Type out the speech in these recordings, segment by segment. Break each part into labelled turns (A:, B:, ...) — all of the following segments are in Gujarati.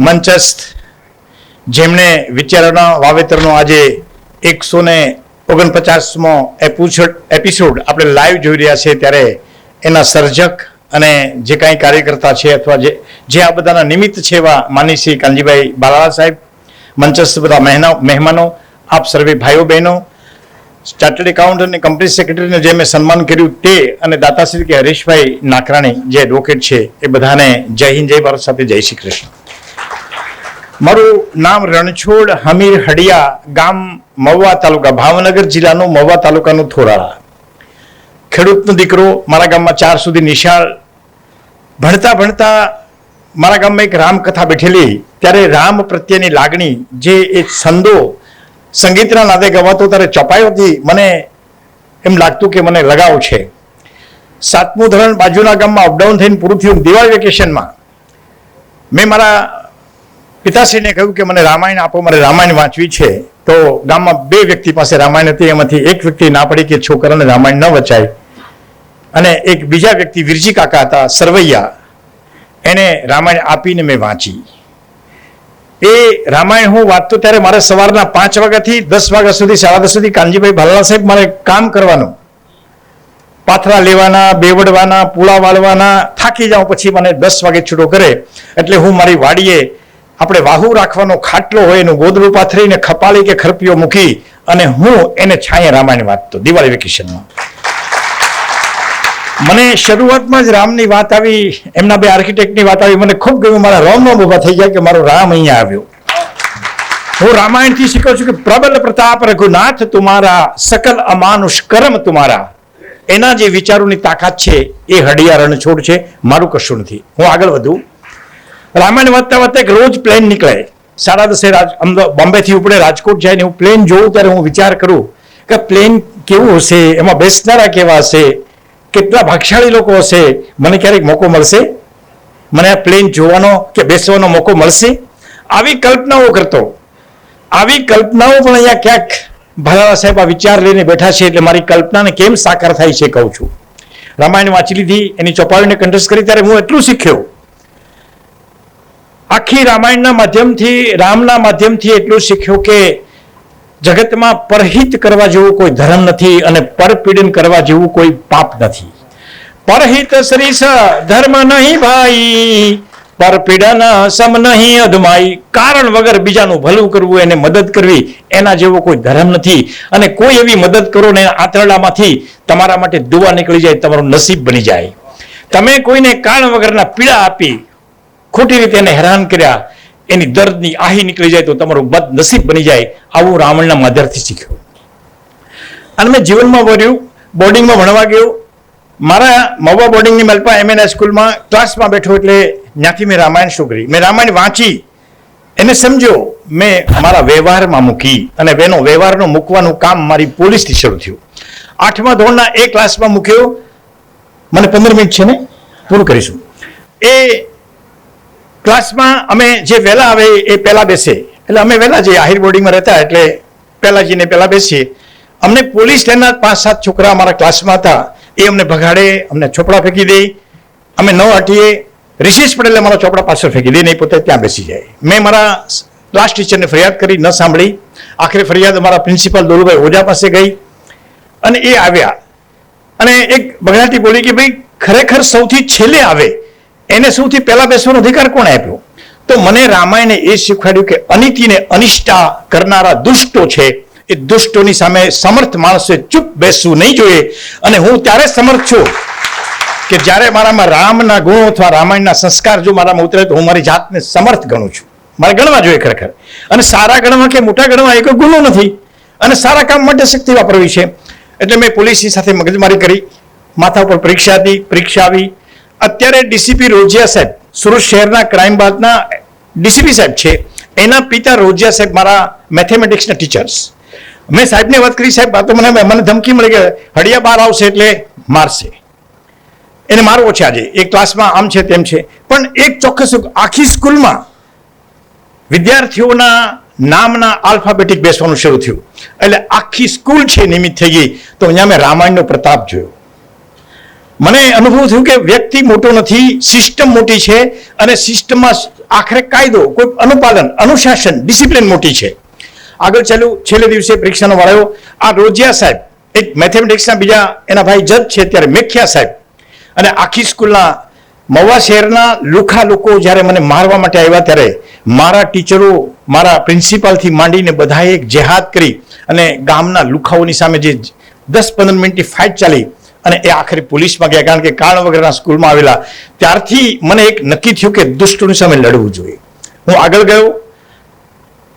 A: મંચસ્થ જેમણે વિચારોના વાવેતરનો આજે 149મો એપિસોડ આપણે લાઈવ જોઈ રહ્યા છીએ, ત્યારે એના સર્જક અને જે કાંઈ કાર્યકર્તા છે અથવા જે આ બધાના નિમિત્ત છે એવા માનની શ્રી કાનજીભાઈ બાલાળા સાહેબ, મંચસ્થ બધા મહેમાનો, આપ સર્વે ભાઈઓ બહેનો, ચાર્ટર્ડ એકાઉન્ટ અને કંપની સેક્રેટરીને જે મેં સન્માન કર્યું તે, અને દાતાશ્રી કે હરીશભાઈ નાકરાણી જે એડવોકેટ છે, એ બધાને જય હિન્દ, જય ભારત સાથે જય શ્રી કૃષ્ણ. મારું નામ રણછોડ હમીર હડિયા, ગામ મહુવા તાલુકા, ભાવનગર જિલ્લાનું મહુવા તાલુકાનું થોરાળા. ખેડૂતનો દીકરો, મારા ગામમાં 4 સુધી નિશાળ. ભણતા ભણતા મારા ગામમાં એક રામકથા બેઠેલી, ત્યારે રામ પ્રત્યેની લાગણી, જે એ છંદો સંગીતના નાદે ગવાતો ત્યારે ચપાયોથી મને એમ લાગતું કે મને લગાવ છે. 7મું ધોરણ બાજુના ગામમાં અપડાઉન થઈને પૂરું થયું. દિવાળી વેકેશનમાં મેં મારા પિતાશ્રીને કહ્યું કે મને રામાયણ આપો, મારે રામાયણ વાંચવી છે. તો ગામમાં 2 વ્યક્તિ પાસે રામાયણ હતી, એમાંથી એક વ્યક્તિ ના પડી કે છોકરાને રામાયણ ન વચાય, અને એક બીજા વ્યક્તિ વિરજી કાકા હતા સરવૈયા, એને રામાયણ આપીને મેં વાંચી. એ રામાયણ હું વાંચતો ત્યારે મારે સવારના 5 વાગ્યાથી 10 વાગ્યા સુધી, 10:30 સુધી કાનજીભાઈ બાલાળા સાહેબ મારે કામ કરવાનું, પાથરા લેવાના, બેવડવાના, પૂળા વાળવાના, થાકી જાઉં. પછી મને 10 વાગે છૂટો કરે એટલે હું મારી વાડીએ આપણે વાહુ રાખવાનો ખાટલો હોય એનું ગોદડું પાથરીને ખપાળી કે ખરપીઓ મૂકી અને હું એને છાંયે રામાયણ વાંચતો દિવાળી વેકેશનમાં. મને શરૂઆતમાં જ રામની વાત આવી, એમના 2 આર્કિટેક્ટની વાત આવી, મને ખૂબ ગમ્યું. મારા રોમ ઊભા થઈ ગયા કે મારો રામ અહીંયા આવ્યો. હું રામાયણથી શીખું છું કે પ્રબલ પ્રતાપ રઘુનાથ તુમારા, સકલ અમાનુષ કર્મ તુમારા. એના જે વિચારોની તાકાત છે એ હડિયા રણછોડ છે, મારું કશું નથી. હું આગળ વધું. રામાયણ વાંચતા વાંચતા એક રોજ પ્લેન નીકળે, 10:30 બોમ્બેથી ઉપડે, રાજકોટ જાય ને હું પ્લેન જોઉં ત્યારે હું વિચાર કરું કે પ્લેન કેવું હશે, એમાં બેસનારા કેવા હશે, કેટલા ભાગશાળી લોકો હશે. મને ક્યારેક મોકો મળશે, મને આ પ્લેન જોવાનો કે બેસવાનો મોકો મળશે? આવી કલ્પનાઓ કરતો. આવી કલ્પનાઓ પણ અહીંયા ક્યાંક બાલાળા સાહેબ આ વિચાર લઈને બેઠા છે, એટલે મારી કલ્પનાને કેમ સાકાર થાય છે કહું છું. રામાયણ વાંચી લીધી, એની ચોપાવીને કંઠસ્થ કરી, ત્યારે હું એટલું શીખ્યો. આખી રામાયણના માધ્યમથી, રામના માધ્યમથી એટલું શીખ્યો કે જગતમાં પરહિત કરવા જેવું કોઈ ધર્મ નથી અને પરપીડન કરવા જેવું કોઈ પાપ નથી. પરહિત શ્રીસ ધર્મ નહીં ભાઈ, પરપીડન સમ નહીં અધમાઈ. કારણ વગર બીજાનું ભલું કરવું, એને મદદ કરવી, એના જેવો કોઈ ધર્મ નથી. અને કોઈ એવી મદદ કરો ને આંતરડામાંથી તમારા માટે દુઆ નીકળી જાય, તમારું નસીબ બની જાય. તમે કોઈને કારણ વગરના પીડા આપી, ખોટી રીતે એને હેરાન કર્યા, એની દર્દની આહી નીકળી જાય તો તમારું બદ નસીબ બની જાય. આવું રાવણના માધ્યમથી શીખ્યું. અને મેં જીવનમાં વર્યું. બોર્ડિંગમાં ભણવા ગયો. મારા મહુવા બોર્ડિંગની મલપા MN સ્કૂલમાં ક્લાસમાં બેઠો એટલે ત્યાંથી મેં રામાયણ શું કરી, મેં રામાયણ વાંચી, એને સમજો, મેં મારા વ્યવહારમાં મૂકી, અને એનો વ્યવહારનો મૂકવાનું કામ મારી પોલીસથી શરૂ થયું. 8મા ધોરણના એ ક્લાસમાં મૂક્યો. મને 15 મિનિટ છે ને, પૂરું કરીશું. એ ક્લાસમાં અમે જે વહેલા આવે એ પહેલા બેસે, એટલે અમે વહેલા જઈએ. આહિર બોર્ડિંગમાં રહેતા એટલે પહેલા જઈને પહેલા બેસીએ. અમને પોલીસ સ્ટેશનના 5-7 છોકરા અમારા ક્લાસમાં હતા, એ અમને ભગાડે, અમને ચોપડા ફેંકી દે, અમે ન હટીએ. રિશેષ પડે એટલે મારા ચોપડા પાછળ ફેંકી દે, નહીં પોતે ત્યાં બેસી જાય. મેં મારા ક્લાસ ટીચરને ફરિયાદ કરી, ન સાંભળી. આખરે ફરિયાદ અમારા પ્રિન્સિપાલ દોલુભાઈ ઓઝા પાસે ગઈ, અને એ આવ્યા અને એક બગડાટી બોલી કે ભાઈ ખરેખર સૌથી છેલ્લે આવે એને સૌથી પહેલા બેસવાનો અધિકાર કોણે આપ્યો? તો મને રામાયણે એ શીખવાડ્યું કે અનિતિને અનિષ્ટા કરનારા દુષ્ટો છે, એ દુષ્ટોની સામે સમર્થ માણસે ચૂપ બેસવું નહીં જોઈએ. અને હું ત્યારે સમર્થ છું કે જ્યારે મારામાં રામના ગુણો અથવા રામાયણના સંસ્કાર જો મારામાં ઉતરે તો હું મારી જાતને સમર્થ ગણું છું. મારે ગણવા જોઈએ ખરેખર. અને સારા ગણવા કે મોટા ગણવા એ કોઈ ગુનો નથી, અને સારા કામ માટે શક્તિ વાપરવી છે. એટલે મેં પોલીસની સાથે મગજમારી કરી. માથા ઉપર પરીક્ષા હતી, પરીક્ષા આવી. અત્યારે ડીસીપી રોજિયા સાહેબ, સુરત શહેરના ક્રાઇમ બ્રાન્ચના ડીસીપી સાહેબ છે, એના પિતા રોજિયા સાહેબ મારા મેથેમેટિક્સના ટીચર્સ. મેં સાહેબને વાત કરી, સાહેબ તો મને ધમકી મળી કે હડિયા બહાર આવશે એટલે મારશે, એને મારવો છે આજે, એક ક્લાસમાં આમ છે તેમ છે. પણ એક ચોક્કસ આખી સ્કૂલમાં વિદ્યાર્થીઓના નામના આલ્ફાબેટિક બેસવાનું શરૂ થયું, એટલે આખી સ્કૂલ છે નિમિત્ત થઈ ગઈ. તો અહીંયા મેં રામાયણનો પ્રતાપ જોયો. મને અનુભવ થયું કે વ્યક્તિ મોટો નથી, સિસ્ટમ મોટી છે, અને સિસ્ટમમાં આખરે કાયદો, કોઈ અનુપાલન, અનુશાસન, ડિસિપ્લિન મોટી છે. આગળ ચાલ્યું, છેલ્લે દિવસે પરીક્ષાનો વાળો આ રોજિયા સાહેબ, એક મેથેમેટિક્સના બીજા એના ભાઈ જજ છે ત્યારે, મેખિયા સાહેબ, અને આખી સ્કૂલના મહુવા શહેરના લુખા લોકો જ્યારે મને મારવા માટે આવ્યા ત્યારે મારા ટીચરો, મારા પ્રિન્સિપાલથી માંડીને બધાએ એક જેહાદ કરી અને ગામના લુખાઓની સામે જે 10-15 મિનિટની ફાઇટ ચાલી અને એ આખરે પોલીસમાં ગયા, કારણ કે કારણ વગરના સ્કૂલમાં આવેલા. ત્યારથી મને એક નક્કી થયું કે દુષ્ટોની સામે લડવું જોઈએ. હું આગળ ગયો.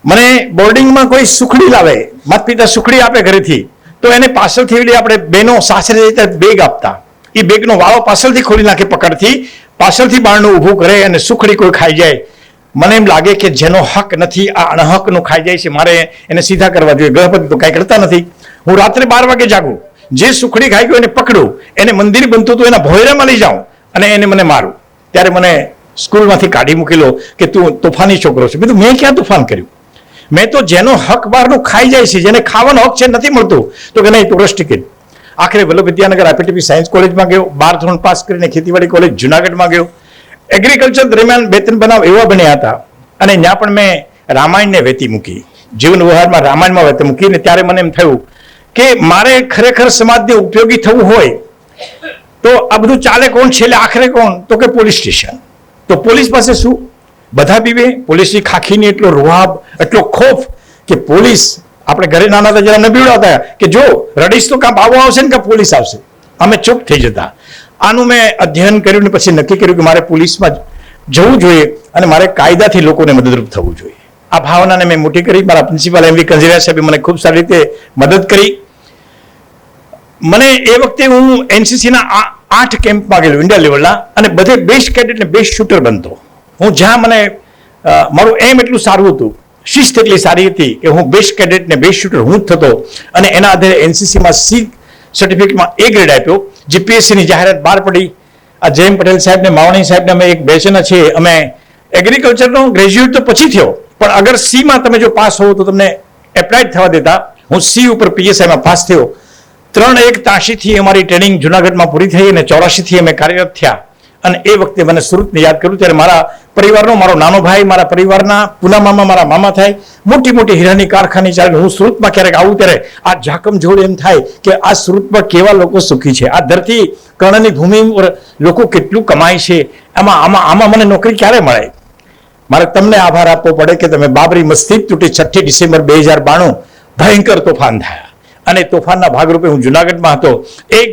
A: મને બોર્ડિંગમાં કોઈ સુખડી લાવે, માતા પિતા સુખડી આપે ઘરેથી, તો એને પાછળથી એવી આપણે બહેનો સાસરે જતા બેગ આપતા, એ બેગનો વાળો પાછળથી ખોલી નાખે પકડથી, પાછળથી બારણું ઊભું કરે અને સુખડી કોઈ ખાઈ જાય. મને એમ લાગે કે જેનો હક નથી આ અણહકનું ખાઈ જાય છે, મારે એને સીધા કરવા જોઈએ. ગૃહપતિ તો કાંઈ કરતા નથી. હું રાત્રે 12 વાગે જાગું, જે સુખડી ખાઈ ગયો એને પકડું, એને મંદિર બનતું હતું એના ભોયરામાં લઈ જાઉં અને એને મને મારું. ત્યારે મને સ્કૂલમાંથી કાઢી મૂકેલો કે તું તોફાની છોકરો છે. કીધું મેં ક્યાં તોફાન કર્યું? મેં તો જેનો હક બહારનું ખાઈ જાય છે, જેને ખાવાનો હક છે નથી મળતું, તો કે નહીં તું રસ્ટિકેટ. આખરે વલ્લભ વિદ્યાનગર આઈપીટીપી સાયન્સ કોલેજમાં ગયો, 12 ધોરણ પાસ કરીને ખેતીવાડી કોલેજ જુનાગઢમાં ગયો. એગ્રીકલ્ચર દરમિયાન 2-3 બનાવ એવા બન્યા હતા અને ત્યાં પણ મેં રામાયણને વેતી મૂકી, જીવન વ્યવહારમાં રામાયણમાં વેતી મૂકીને ત્યારે મને એમ થયું કે મારે ખરેખર સમાજને ઉપયોગી થવું હોય તો આ બધું ચાલે કોણ, છેલ્લે આખરે કોણ? તો કે પોલીસ સ્ટેશન. તો પોલીસ પાસે શું? બધા પીવે. પોલીસની ખાખીની એટલો રૂહાબ, એટલો ખોફ કે પોલીસ, આપણે ઘરે નાના હતા જ્યારે અમને બીવડાવતા કે જો રડીશ તો કાં બાવો આવશે ને કાં પોલીસ આવશે. અમે ચૂપ થઈ જતા. આનું મેં અધ્યયન કર્યું ને પછી નક્કી કર્યું કે મારે પોલીસમાં જવું જોઈએ અને મારે કાયદાથી લોકોને મદદરૂપ થવું જોઈએ. આ ભાવનાને મેં મોટી કરી. મારા પ્રિન્સિપાલ એમ.વી. કંજરિયા સાહેબે મને ખૂબ સારી રીતે મદદ કરી. મને એ વખતે હું એનસીસીના 8 કેમ્પમાં ગયેલો ઇન્ડિયા લેવલના, અને બધે બેસ્ટ કેડેટ ને બેસ્ટ શૂટર બનતો. હું જ્યાં મને મારું એમ એટલું સારું હતું, શિસ્ત એટલી સારી હતી કે હું બેસ્ટ કેડેટ ને બેસ્ટ શૂટર હું જ થતો, અને એના આધારે એનસીસીમાં સી સર્ટિફિકેટમાં A ગ્રેડ આપ્યો. જીપીએસસીની જાહેરાત બહાર પડી. આ જયંત પટેલ સાહેબ ને માવણી સાહેબને અમે એક બેચના છીએ. અમે એગ્રીકલ્ચરનો ગ્રેજ્યુએટ તો પછી થયો, પણ અગર સીમાં તમે જો પાસ હોવ તો તમને એપ્લાઇડ થવા દેતા. હું સી ઉપર પીએસઆઈમાં પાસ થયો. 3-1-83 અમારી ટ્રેનિંગ જુનાગઢમાં પૂરી થઈ અને 84 અમે કાર્યરત થયા. અને એ વખતે મને સુરતને યાદ કરું ત્યારે મારા પરિવારનો, મારો નાનો ભાઈ, મારા પરિવારના પૂનામામાં મારા મામા થાય, મોટી મોટી હીરાની કારખાની ચાલે. હું સુરતમાં ક્યારેક આવું ત્યારે આ ઝાકમ જોડ એમ થાય કે આ સુરતમાં કેવા લોકો સુખી છે, આ ધરતી કર્ણની ભૂમિ પર લોકો કેટલું કમાય છે. આમાં મને નોકરી ક્યારે મળે? મારે તમને આભાર આપવો પડે કે તમે બાબરી મસ્જિદ તૂટી 6 ડિસેમ્બર 2092 ભયંકર તોફાન થયા, અને તોફાનના ભાગરૂપે હું જુનાગઢમાં હતો. એક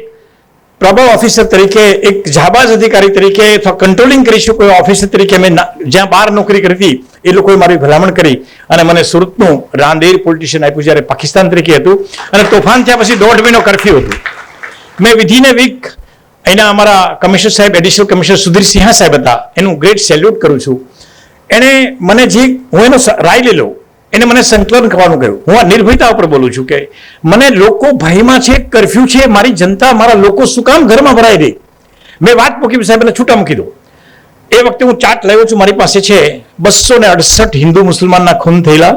A: પ્રબળ ઓફિસર તરીકે, એક જાબાઝ અધિકારી તરીકે અથવા કંટ્રોલિંગ કરી શકો એવા ઓફિસર તરીકે મેં જ્યાં બહાર નોકરી કરી હતી એ લોકોએ મારી ભલામણ કરી અને મને સુરતનું રાંદેર પોલિટિશિયન આપ્યું જ્યારે પાકિસ્તાન તરીકે હતું. અને તોફાન થયા પછી 1.5 મહિનો કર્ફ્યુ હતું. મેં વિધિન એ વીક અહીંના અમારા કમિશનર સાહેબ, એડિશનલ કમિશનર સુધીર સિંહા સાહેબ હતા, એનું ગ્રેટ સેલ્યુટ કરું છું. એને મને હું એનો રાય લઈ લઉં, એને મને સંકલન કરવાનું કહ્યું. હું આ નિર્ભયતા ઉપર બોલું છું કે મને લોકો ભયમાં છે, કર્ફ્યુ છે, મારી જનતા, મારા લોકો શું કામ ઘરમાં ભરાઈ દે? મેં વાત મૂકી, સાહેબને છૂટા મૂકી દો. એ વખતે હું ચાર્ટ લાવ્યો છું, મારી પાસે છે. 268 હિન્દુ મુસલમાનના ખૂન થયેલા,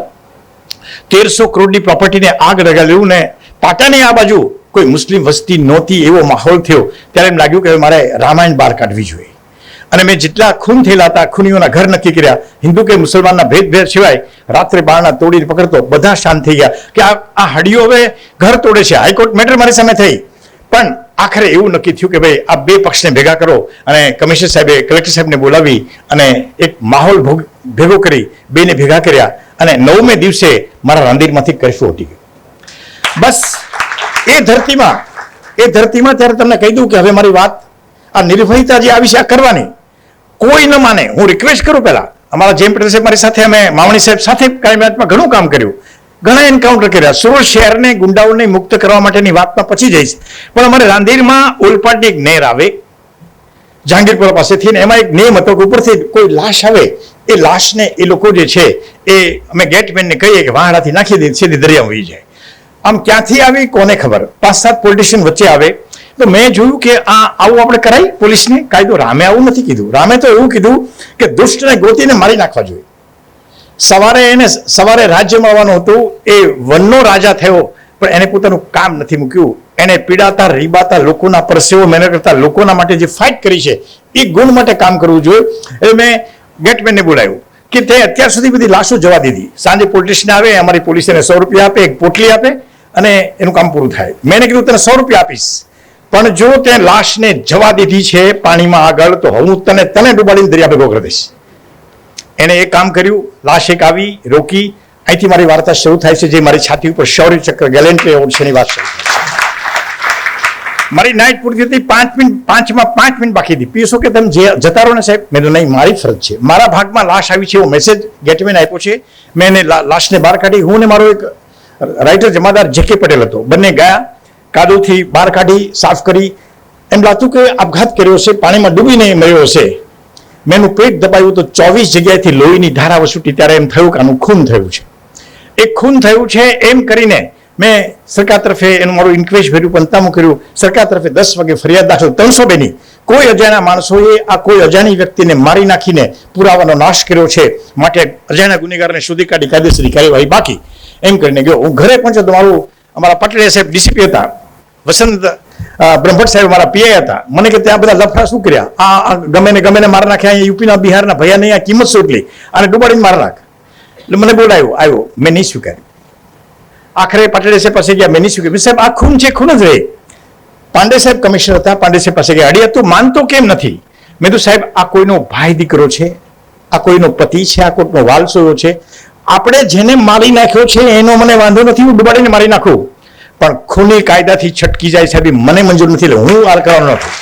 A: 1300 કરોડની પ્રોપર્ટીને આગ લગાડ્યું, ને પાટાની આ બાજુ કોઈ મુસ્લિમ વસ્તી નહોતી એવો માહોલ થયો. ત્યારે એમ લાગ્યું કે મારે રામાયણ બહાર કાઢવી જોઈએ. અને મેં જેટલા ખૂન થયેલા હતા ખૂનીઓના ઘર નક્કી કર્યા. હિન્દુ કે મુસલમાનના ભેદભેદ સિવાય રાત્રે બારણા તોડીને પકડતો. બધા શાંત થઈ ગયા કે આ હડિયો હવે ઘર તોડે છે. હાઈકોર્ટ મેટર મારી સામે થઈ, પણ આખરે એવું નક્કી થયું કે ભાઈ આ બે પક્ષને ભેગા કરો. અને કમિશનર સાહેબે કલેક્ટર સાહેબને બોલાવી અને એક માહોલ ભેગો કરી બેને ભેગા કર્યા, અને 9મે દિવસે મારા રાંદેરમાંથી કર્ફ્યુ હટી ગયો. બસ એ ધરતીમાં ત્યારે તમને કહી દઉં કે હવે મારી વાત આ નિર્ભયતા જે આવી છે આ કરવાની, કોઈ ન માને. હું રિક્વેસ્ટ કરું, પહેલા અમારા જયંત પટેલ સાહેબ મારી સાથે, અમે માવણી સાહેબ સાથે કાયમિયાતમાં ઘણું કામ કર્યું, ઘણા એન્કાઉન્ટર કર્યા. સુરત શહેરને ગુંડાઓને મુક્ત કરવા માટેની વાતમાં પછી જઈશ, પણ અમારે રાંદેરમાં ઓલપાડની એક નહેર આવે જહાંગીરપુરા પાસેથી, એમાં એક નિયમ હતો કે ઉપરથી કોઈ લાશ આવે, એ લાશને એ લોકો જે છે એ અમે ગેટમેનને કહીએ કે વાહડાથી નાખી દે, સીધી દરિયામાં વહી જાય. આમ ક્યાંથી આવી કોને ખબર? 5-7 પોલિટિશિયન વચ્ચે આવે. તો મેં જોયું કે આવું આપણે કરાય પોલીસને કાયદો. રામે આવું નથી કીધું. રામે તો એવું કીધું કે દુષ્ટને ગોતીને મારી નાખવા જોઈએ. સવારે રાજ્યમાં આવવાનું હતું, એ વનનો રાજા થયો, પણ એને પોતાનું કામ નથી મૂક્યું. એને પીડાતા રીબાતા લોકોના પરસેવો મહેનત કરતા લોકોના માટે જે ફાઇટ કરી છે એ ગુણ માટે કામ કરવું જોઈએ. એટલે મેં ગેટમેનને બોલાવ્યું કે તે અત્યાર સુધી બધી લાશો જવા દીધી. સાંજે પોલિટિશિયન આવે, અમારી પોલીસ એને 100 રૂપિયા આપે, એક પોટલી આપે અને એનું કામ પૂરું થાય. મેં કીધું તને 100 રૂપિયા આપીશ, પણ જો તે લાશને જવા દીધી છે પાણીમાં આગળ તો હું તને ડૂબાડીને દરિયા ભેગો કરી દઈશ. એને એ કામ કર્યું. લાશ એક આવી, રોકી. અહીંથી મારી વાર્તા શરૂ થાય છે, જે મારી છાતી ઉપર શૌર્ય ચક્ર ગેલેન્ટ્રી એવોર્ડ છે એની વાત શરૂ થાય છે. મારી નાઇટ પૂરી હતી, 5 મિનિટ બાકી હતી. પીએસઓ કે તમે જતા રહો ને સાહેબ. મેં તો નહીં, મારી ફરજ છે, મારા ભાગમાં લાશ આવી છે એવો મેસેજ ગેટમેન આપ્યો છે. મેં એને લાશને બહાર કાઢી. હું ને મારો એક રાઇટર જમાદાર જે.કે. પટેલ હતો, બંને ગયા, કાદવથી બહાર કાઢી, સાફ કરી. એમ લાગતું કે આપઘાત કર્યો છે, પાણીમાં ડૂબીને મર્યો હશે. મેં એનું પેટ દબાવ્યું તો 24 જગ્યાએથી લોહીની ધારા વસૂટી. ત્યારે એમ થયું કે આનું ખૂન થયું છે, એ ખૂન થયું છે. એમ કરીને મેં સરકાર તરફે એનું મારું ઇન્ક્વેસ્ટ ભર્યું, પંતામું કર્યું. સરકાર તરફે 10 વાગે ફરિયાદ દાખલ. 302 ની. કોઈ અજાણ્યા માણસોએ આ કોઈ અજાણી વ્યક્તિને મારી નાખીને પુરાવાનો નાશ કર્યો છે, માટે અજાણ્યા ગુનેગારને શોધી કાઢી કાયદેસરની કાર્યવાહી બાકી. એમ કરીને ગયો. હું ઘરે પહોંચ્યો તો મારું અમારા પટેલ સાહેબ ડીસીપી હતા, વસંત બ્રહ્મભટ્ટ સાહેબ મારા પીઆઈ હતા. મને કે ત્યાં બધા લફડા શું કર્યા, આ ગમે ને મારી નાખ્યા, અહીંયા યુપીના બિહારના ભૈયા નહીં, આ કિંમત શું એટલી, અને ડૂબાડીને મારી નાખ. એટલે મને બોલાવ્યો, આવ્યો, મેં નહીં સ્વીકાર્યું. આખરે પટેલ સાહેબ પાસે ગયા, મેં નહીં સ્વીકાર્યું. સાહેબ આ ખૂન છે, ખૂન જ રહે. પાંડે સાહેબ કમિશનર હતા, પાંડે સાહેબ પાસે ગયા, અડિયા તું માનતો કેમ નથી? મેં તો સાહેબ આ કોઈનો ભાઈ દીકરો છે, આ કોઈનો પતિ છે, આ કોઈનો વાલસોયો છે. આપણે જેને મારી નાખ્યો છે એનો મને વાંધો નથી, હું ડૂબાડીને મારી નાખું, પણ ખૂની કાયદાથી છટકી જાય સાહેબ મને મંજૂર નથી. એટલે હું આ કરવાનો નથી.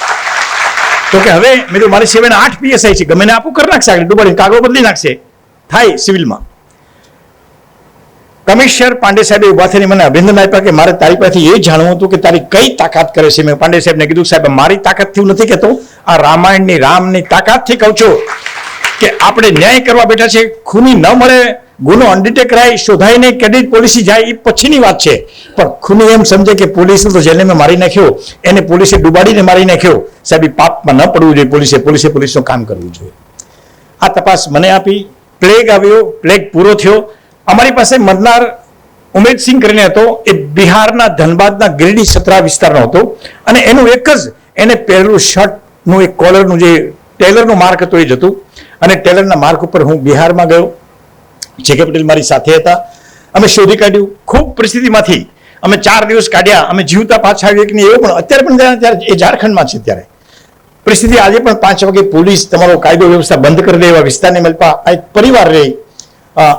A: તો કે હવે મેં તો મારી સેવાને 8 પીએસઆઈ છે, ગમે ને આપું કરી નાખશે, આગળ ડૂબાડીને કાગળો બદલી નાખશે, થાય સિવિલમાં. કમિશનર પાંડે સાહેબે ઉભા થઈને મને અભિનંદન આપ્યા કે મારે તારી પાસેથી એ જાણવું હતું કે તારી કઈ તાકાત કરે છે. મેં પાંડે સાહેબને કીધું, સાહેબ મારી તાકાતથી હું નથી કહેતો, આ રામાયણની રામની તાકાતથી કહું છું કે આપણે ન્યાય કરવા બેઠા છે. ખૂની ન મળે, ગુનો અનડિટેક રાય, શોધાય નહીં, ક્રેડિટ પોલિસી જાય એ પછીની વાત છે. પણ ખૂની એમ સમજે કે પોલીસે તો જેને મેં મારી નાખ્યો એને પોલીસે ડૂબાડીને મારી નાખ્યો. સાહેબ એ પાપમાં ન પડવું જોઈએ. પોલીસનું કામ કરવું જોઈએ. આ તપાસ મને આપી. પ્લેગ આવ્યો, પ્લેગ પૂરો થયો. અમારી પાસે મરનાર ઉમેદસિંહ કરીને હતો, એ બિહારના ધનબાદના ગિરડી સતરા વિસ્તારનો હતો. અને એનું એક જ એને પહેરેલું શર્ટનું એક કોલરનું જે ટેલરનો માર્ક હતો એ જ હતું. અને ટેલરના માર્ક ઉપર હું બિહારમાં ગયો. જે.કે. પટેલ મારી સાથે હતા. અમે શોધી કાઢ્યું. ખૂબ પરિસ્થિતિમાંથી અમે 4 દિવસ કાઢ્યા. અમે જીવતા પાછા આવીએ કે નહીં એવું પણ અત્યારે પણ ત્યારે એ ઝારખંડમાં છે. ત્યારે પરિસ્થિતિ આજે પણ 5 વાગે પોલીસ તમારો કાયદો વ્યવસ્થા બંધ કરી દે એવા વિસ્તારની મલપા આ એક પરિવાર રહે.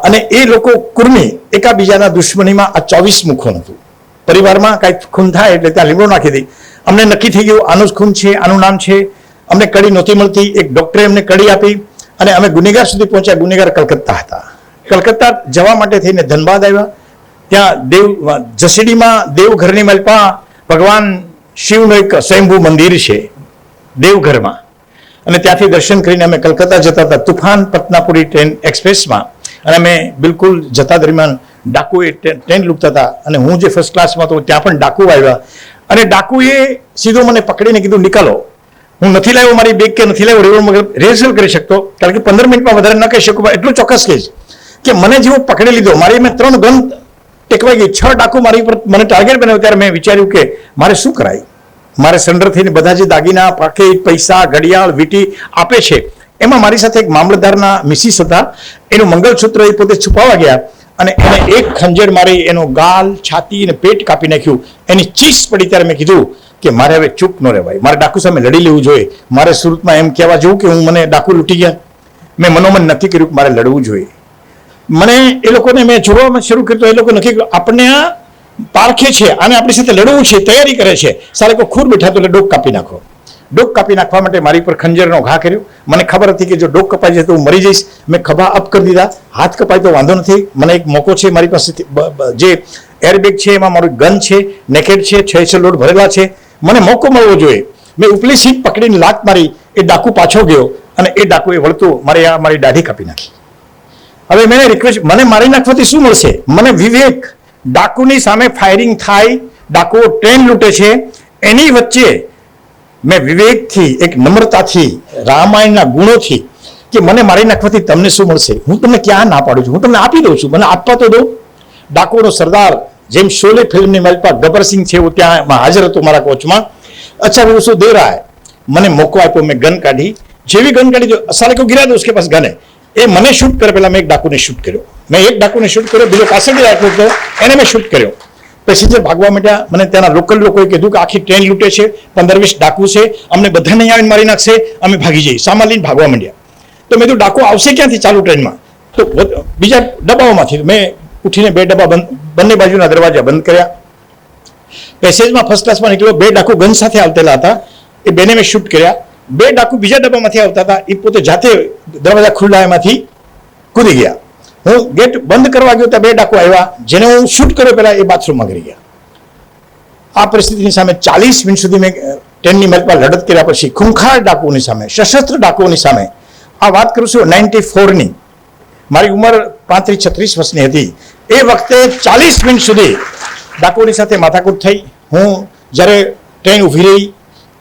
A: અને એ લોકો કુર્મી એકાબીજાના દુશ્મનીમાં આ 24મું ખૂન હતું. પરિવારમાં કાંઈક ખૂન થાય એટલે ત્યાં લીમડો નાખી દઈ. અમને નક્કી થઈ ગયું આનું જ ખૂન છે, આનું નામ છે. અમને કડી નહોતી મળતી. એક ડોક્ટરે અમને કડી આપી અને અમે ગુનેગાર સુધી પહોંચ્યા. ગુનેગાર કલકત્તા હતા. કલકત્તા જવા માટે થઈને ધનબાદ આવ્યા. ત્યાં જસીડીમાં દેવઘરની મલપા ભગવાન શિવનું એક સ્વયંભૂ મંદિર છે દેવઘરમાં. અને ત્યાંથી દર્શન કરીને અમે કલકત્તા જતા હતા તુફાન પટનાપુરી ટ્રેન એક્સપ્રેસમાં. અને અમે બિલકુલ જતા દરમિયાન ડાકુએ ટ્રેન લૂંટતા હતા. અને હું જે ફર્સ્ટ ક્લાસમાં હતો ત્યાં પણ ડાકુ આવ્યા. અને ડાકુએ સીધો મને પકડીને કીધું નિકાલો. હું નથી લાવ્યો મારી બેગ કે નથી લાવ્યો રિવોલ્વર રિહર્સલ કરી શકતો, કારણ કે 15 મિનિટમાં વધારે ન કહી શકું. એટલું ચોક્કસ કહીશ કે મને જેવો પકડી લીધો, મારી મેં 3 ગન ટેકવાઈ ગઈ, 6 ડાકુ મારી પર મને ટાર્ગેટ બનાવ્યો. ત્યારે મેં વિચાર્યું કે મારે શું કરાય. મારે સરેન્ડર થઈને બધા જે દાગીના, પાકીટ, પૈસા, ઘડિયાળ, વીંટી આપે છે એમાં મારી સાથે એક મામલતદારના મિસિસ હતા. એનું મંગળસૂત્ર એ પોતે છુપાવવા ગયા અને એને એક ખંજર મારી એનો ગાલ, છાતી અને પેટ કાપી નાખ્યું. એની ચીસ પડી. ત્યારે મેં કીધું કે મારે હવે ચૂપ ન રહેવાય, મારે ડાકુ સામે લડી લેવું જોઈએ. મારે સુરતમાં એમ કહેવા જેવું કે મને ડાકુ લૂંટી ગયા. મેં મનોમન નક્કી કર્યું કે મારે લડવું જોઈએ. મને એ લોકોને મેં જોવામાં શરૂ કર્યું તો એ લોકો નક્કી કર્યું આપણને આ પારખે છે, આને આપણી સાથે લડવું છે, તૈયારી કરે છે. સારે કોઈ ખૂર બેઠા તો એટલે ડોક કાપી નાખો. ડોક કાપી નાખવા માટે મારી પર ખંજરનો ઘા કર્યો. મને ખબર હતી કે જો ડોક કપાઈ જાય તો હું મરી જઈશ. મેં ખભા અપ કરી દીધા. હાથ કપાય તો વાંધો નથી. મને એક મોકો છે મારી પાસે, જે એરબેગ છે એમાં મારું ગન છે, નેકેડ છે, 6 લોડ ભરેલા છે. મને મોકો મળવો જોઈએ. મેં ઉપલી સીટ પકડીને લાત મારી. એ ડાકુ પાછો ગયો અને એ ડાકુએ વળતું મારી દાઢી કાપી નાખી. હવે મેં રિક્વેસ્ટ, મને મારી નાખવાથી શું મળશે? મને વિવેક, ડાકુની સામે ફાયરિંગ થાય, ડાકુઓ ટ્રેન લૂંટે છે, એની વચ્ચે મેં વિવેકથી, એક નમ્રતાથી, રામાયણના ગુણોથી કે મને મારી નાખવાથી તમને શું મળશે, હું તમને ક્યાં ના પાડું છું, હું તમને આપી દઉં છું, મને આપવા તો દો. ડાકુનો સરદાર જેમ શોલે ફિલ્મની માલિકા ગબ્બરસિંહ છે वो ત્યાં હાજર હતો મારા કોચમાં. अच्छा वो उसको दे रहा है, मैंने मौको आप्यो, मैं गन काढ़ी, जेवी गन काढ़ी जो साले को गिरा दो उसके पास गन है, એ મને શૂટ કરે પહેલા મેં એક ડાકુને શૂટ કર્યો, બીજો પાછળથી રાખ્યો હતો એને મેં શૂટ કર્યો. પેસેન્જર ભાગવા માંડ્યા. મને ત્યાંના લોકલ લોકોએ કીધું કે આખી ટ્રેન લૂંટે છે, 15-20 ડાકુ છે, અમને બધાને આવીને મારી નાખશે, અમે ભાગી જઈએ. સામાન લઈને ભાગવા માંડ્યા. તો મેં કીધું ડાકુ આવશે ક્યાંથી ચાલુ ટ્રેનમાં? તો બીજા ડબ્બાઓમાંથી મેં ઉઠીને 2 ડબ્બા બંને બાજુના દરવાજા બંધ કર્યા. પેસેજમાં ફર્સ્ટ ક્લાસમાં નીકળ્યો. 2 ડાકુ ગન સાથે આવતેલા હતા, એ બેને મેં શૂટ કર્યા. 2 ડાકુ બીજા ડબ્બામાંથી આવતા હતા, એ પોતે જાતે દરવાજા ખુલ્લા એમાંથી કૂદી ગયા. હું ગેટ બંધ કરવા ગયો ત્યાં 2 ડાકુ આવ્યા, જેને હું શૂટ કર્યો પહેલા એ બાથરૂમમાં ગઈ ગયા. આ પરિસ્થિતિની સામે 40 મિનિટ સુધી મેં ટ્રેનની માલિકા લડત કર્યા પછી ખૂંખાર ડાકુઓની સામે, સશસ્ત્ર ડાકુઓની સામે, આ વાત કરું છું 94ની, મારી ઉંમર 35-36 વર્ષની હતી. એ વખતે 40 મિનિટ સુધી ડાકુઓની સાથે માથાકૂટ થઈ. હું જ્યારે ટ્રેન ઊભી રહી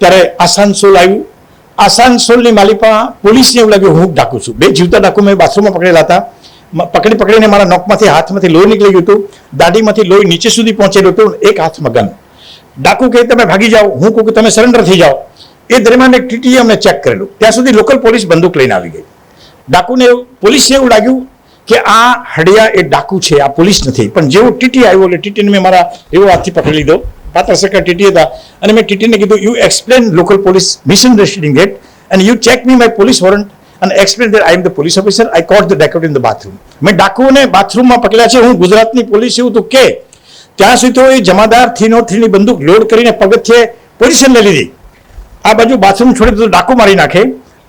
A: ત્યારે આસાનસોલ આવ્યું. આસાનસોલની માલિકા પોલીસને એવું લાગ્યું હું ડાકુ છું. 2 જીવતા ડાકુ મેં બાથરૂમમાં પકડેલા હતા. પકડીને મારા નોકમાંથી હાથમાંથી લોહી નીકળી ગયું હતું, દાઢીમાંથી લોહી નીચે સુધી પહોંચેલું હતું, એક હાથમાં ગન. ડાકુ કહે તમે ભાગી જાઓ, હું કહું કે તમે સરેન્ડર થઈ જાઓ. એ દરમિયાન એક ટીટીએ અમને ચેક કરેલું. ત્યાં સુધી લોકલ પોલીસ બંદૂક લઈને આવી ગઈ. ડાકુને પોલીસને એવું લાગ્યું કે આ હડિયા એ ડાકુ છે, આ પોલીસ નથી. પણ જેવું ટીટી આવ્યો એટલે ટીટીને મેં મારા એવો હાથથી પકડી લીધો. 5 સરકાર ટીટી હતા અને મેં ટીટીને કીધું you explain local police misunderstanding it and you check me my police warrant and explain that I am the police officer. I caught the ડાકુ in the bathroom. મેં ડાકુઓને બાથરૂમમાં પકડ્યા છે, હું ગુજરાતની પોલીસ એવું તો કે ત્યાં સુધી તો એ જમાદાર 303ની બંદૂક લોડ કરીને પગથિયે પોઝિશન લઈ લીધી. આ બાજુ બાથરૂમ છોડી દઉં તો ડાકુ મારી નાખે,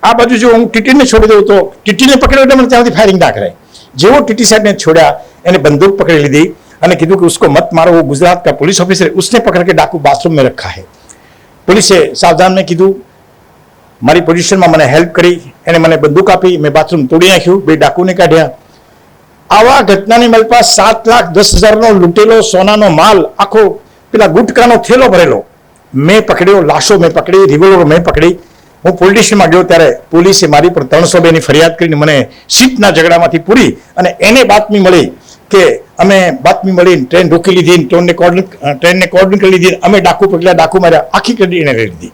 A: આ બાજુ જો હું ટીટીને છોડી દઉં તો ટીટીને પકડ્યો એટલે મને ત્યાંથી ફાયરિંગ ના કરાય. જેવો ટીટી સાહેબને છોડ્યા એને બંદૂક પકડી લીધી અને કીધું કે उसको मत मारो, वो गुजरात का पुलिस ऑफिसर है, उसने पकड़ के डाकू बाथरूम में रखा है. પોલીસે સાવધાન મેં કીધું, મારી પોઝિશનમાં મને હેલ્પ કરી, એને મને બંદૂક આપી, મેં બાથરૂમ તોડી નાખ્યું, 2 ડાકુને કાઢ્યા. આવા ઘટનાની મારી પાસે 7,10,000નો લૂંટેલો સોનાનો માલ, આખો પેલા ગુટકાનો થેલો ભરેલો મેં પકડ્યો, લાશો મેં પકડી, રિવોલ્વર મેં પકડી. હું પોલીસ સ્ટેશનમાં ગયો ત્યારે પોલીસે મારી પર 302ની ફરિયાદ કરીને મને સીટના ઝઘડામાંથી પૂરી અને એને બાતમી મળી કે અમે બાતમી મળીને ટ્રેન રોકી લીધી, ટ્રેનને કોર્ડન કરી લીધી, અમે ડાકુ પકડ્યા, ડાકુ માર્યા, આખી કડી એને લઈ લીધી.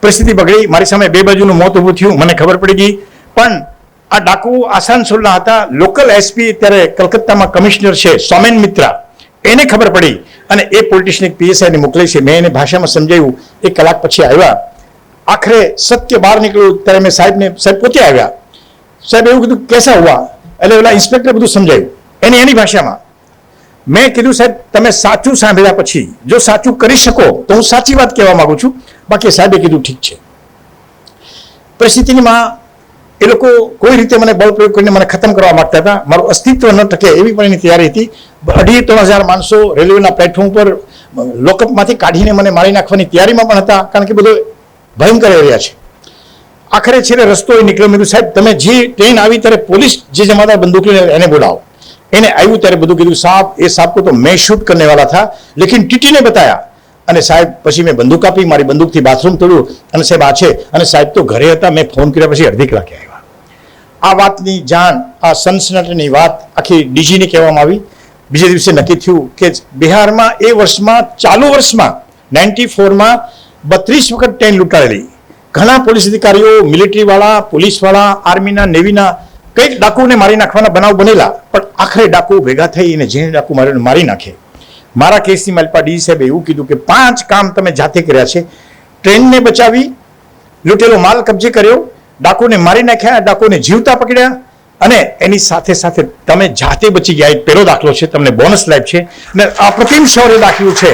A: પરિસ્થિતિ બગડી, મારી સામે 2 બાજુનું મોત ઊભું થયું, મને ખબર પડી ગઈ. પણ આ ડાકુ આસાનસોલના હતા. લોકલ એસપી ત્યારે કલકત્તામાં કમિશનર છે સોમેન મિત્રા, એને ખબર પડી અને એ પોલિટિશિયન પીએસઆઈને મોકલી છે. મેં એને ભાષામાં સમજાવ્યું. 1 કલાક પછી આવ્યા. આખરે સત્ય બહાર નીકળ્યું ત્યારે મેં સાહેબ પોતે આવ્યા. સાહેબ એવું કીધું કેસા હુઆ, એટલે ઓલા ઇન્સ્પેક્ટરે બધું સમજાવ્યું એની ભાષામાં. મેં કીધું સાહેબ તમે સાચું સાંભળ્યા પછી જો સાચું કરી શકો તો હું સાચી વાત કહેવા માંગુ છું, બાકી સાહેબે કીધું ઠીક છે. પરિસ્થિતિમાં એ લોકો કોઈ રીતે મને બળ પ્રયોગ કરીને મને ખતમ કરવા માંગતા હતા. મારું અસ્તિત્વ ન ટકે એવી પણ એની તૈયારી હતી. 2,500-3,000 માણસો રેલવેના પ્લેટફોર્મ પર લોકઅપમાંથી કાઢીને મને મારી નાખવાની તૈયારીમાં પણ હતા, કારણ કે બધો ભયંકર એરિયા છે. આખરે છેલ્લે રસ્તો એ નીકળ્યો. મેં કીધું સાહેબ તમે જે ટ્રેન આવી ત્યારે પોલીસ જે જમાદાર બંદૂક લઈને એને બોલાવો. એને આવ્યું ત્યારે બધું કીધું સાहब એ સાहब को तो मैं शूट करने वाला था लेकिन टीटी ने बताया. અને સાહેબ પછી મેં બંદૂક આપી, મારી બંદૂકથી બાથરૂમ તોડ્યું અને સાહેબ આ છે. અને સાહેબ તો ઘરે હતા, મેં ફોન કર્યા પછી અડધી કલાકે આવ્યા. આ વાતની જાણ, આ સનસનાટીની વાત આખી ડીજીને કહેવામાં આવી. બીજે દિવસે નક્કી થયું કે બિહારમાં એ વર્ષમાં, ચાલુ વર્ષમાં 94માં 32 વખત ટ્રેન લૂંટાયેલી. ઘણા પોલીસ અધિકારીઓ, મિલિટરીવાળા, પોલીસવાળા, આર્મીના, નેવીના કંઈક ડાકુને મારી નાખવાના બનાવ બનેલા. પણ આખરે ડાકુ ભેગા થઈ અને જેને ડાકુ મારી નાખે. મારા કેસની માલિકા ડી સાહેબે એવું કીધું કે 5 કામ તમે જાતે કર્યા છે. ટ્રેનને બચાવી, લૂંટેલો માલ કબજે કર્યો, ડાકુને મારી નાખ્યા, ડાકુને જીવતા પકડ્યા અને એની સાથે સાથે તમે જાતે બચી ગયા. એક પહેલો દાખલો છે, તમને બોનસ લાઈફ છે અને અપ્રતિમ શૌર્ય દાખવ્યું છે.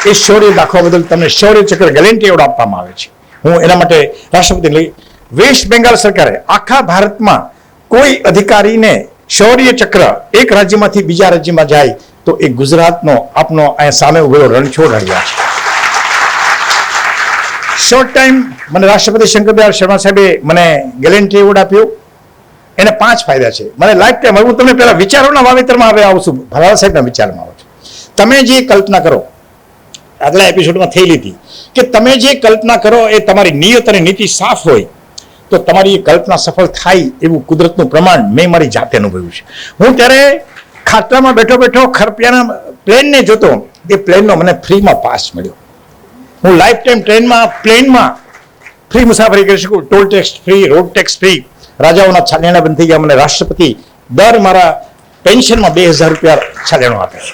A: એ શૌર્ય દાખવા બદલ તમને શૌર્ય ચક્ર ગેલેન્ટ એવોર્ડ આપવામાં આવે છે. હું એના માટે રાષ્ટ્રપતિને વેસ્ટ બેંગાલ સરકારે આખા ભારતમાં કોઈ અધિકારીને શૌર્ય ચક્ર એક રાજ્યમાંથી બીજા રાજ્યમાં જાય તો એ ગુજરાતનો આપનો અહીંયા સામે ઉભેલો રણછોડ હરિયા છે. શોર્ટ ટાઈમ મને રાષ્ટ્રપતિ શંકરદયાળ શર્મા સાહેબે મને ગેલેન્ટ્રી એવોર્ડ આપ્યો. એને 5 ફાયદા છે. મને લાઈફ ટાઈમ, હું તમને પહેલા વિચારોના વાવેતરમાં હવે આવું છું, ભલાલા સાહેબના વિચારમાં આવું છું. તમે જે કલ્પના કરો, આગલા એપિસોડમાં થયેલી હતી કે તમે જે કલ્પના કરો એ તમારી નિયત અને નીતિ સાફ હોય તો તમારી એ કલ્પના સફળ થાય એવું કુદરતનું પ્રમાણ મેં મારી જાતે અનુભવ્યું છે. હું ત્યારે ખાટલામાં બેઠો ખરપિયાના પ્લેનને જોતો, એ પ્લેનનો મને ફ્રીમાં પાસ મળ્યો. હું લાઈફ ટાઈમ પ્લેનમાં ફ્રી મુસાફરી કરી શકું, toll tax free, road tax free. રાજાઓના છાલિયાણા બંધ થઈ ગયા. મને રાષ્ટ્રપતિ દર મારા પેન્શનમાં 2000 રૂપિયા છાલિયાણું આપે છે.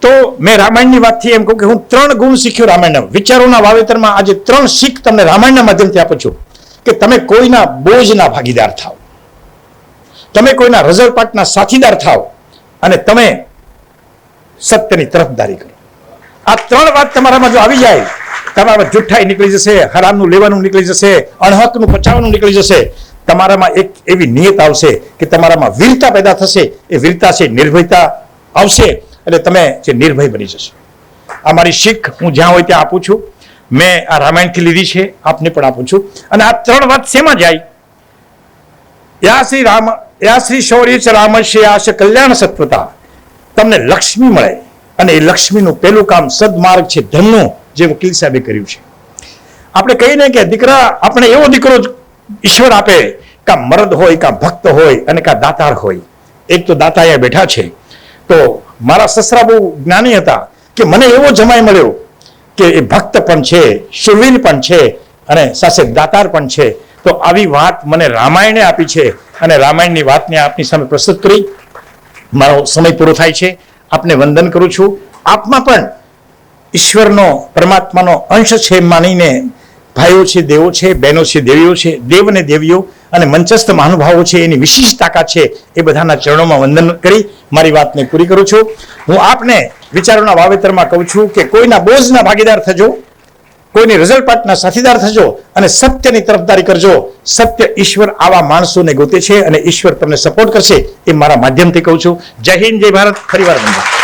A: તો મેં રામાયણની વાતથી એમ કહું કે હું 3 ગુણ શીખ્યો રામાયણના. વિચારોના વાવેતરમાં આજે 3 શીખ તમને રામાયણના માધ્યમથી આપું છું કે તમે કોઈના બોજના ભાગીદાર થાવ, તમે કોઈના રઝળપાટના સાથીદાર થાવ અને તમે સત્યની તરફદારી કરો. આ 3 વાત તમારામાં જો આવી જાય, તમારામાં જુઠ્ઠાઈ નીકળી જશે, હરામનું લેવાનું નીકળી જશે, અણહકનું પચાવવાનું નીકળી જશે. તમારામાં એક એવી નિયત આવશે કે તમારામાં વીરતા પેદા થશે. એ વીરતા છે નિર્ભયતા આવશે એટલે તમે જે નિર્ભય બની જશે. આ મારી શીખ હું જ્યાં હોય ત્યાં આપું છું. મેં આ રામાયણથી લીધી છે, આપને પણ આપું છું. અને આ 3 વાત શેમાં જાય? યા શ્રી શૌર્ય ચ રામસ્ય યાશ કલ્યાણ સત્વતા. તમને લક્ષ્મી મળે અને એ લક્ષ્મીનું પહેલું કામ સદમાર્ગ છે, ધનનું, જે વકીલ સાહેબે કર્યું છે. આપણે કહીને કે દીકરા, આપણે એવો દીકરો ઈશ્વર આપે, કાં મરદ હોય, કાં ભક્ત હોય અને કાં દાતાર હોય. એક તો દાતા અહીંયા બેઠા છે. તો મારા સસરા બહુ જ્ઞાની હતા કે મને એવો જમાઈ મળ્યો કે એ ભક્ત પણ છે, શૂરવીર પણ છે અને સાથે દાતાર પણ છે. તો આવી વાત મને રામાયણે આપી છે અને રામાયણની વાતને આપની સામે પ્રસ્તુત કરી. મારો સમય પૂરો થાય છે. આપને વંદન કરું છું. આપમાં પણ ઈશ્વરનો, પરમાત્માનો અંશ છે માનીને ભાઈઓ છે દેવો છે, બહેનો છે દેવીઓ છે, દેવ અને દેવીઓ અને મંચસ્થ મહાનુભાવો છે, એની વિશિષ્ટ તાકાત છે. એ બધાના ચરણોમાં વંદન કરી મારી વાતને પૂરી કરું છું. હું આપને વિચારોના વાવેતરમાં કહું છું કે કોઈના બોજના ભાગીદાર થજો, કોઈની રઝળપાટના સાથીદાર થજો અને સત્યની તરફદારી કરજો. સત્ય ઈશ્વર આવા માણસોને ગોતે છે અને ઈશ્વર તમને સપોર્ટ કરશે. એ મારા માધ્યમથી કહું છું. જય હિન્દ, જય ભારત. ફરીવાર વંદન.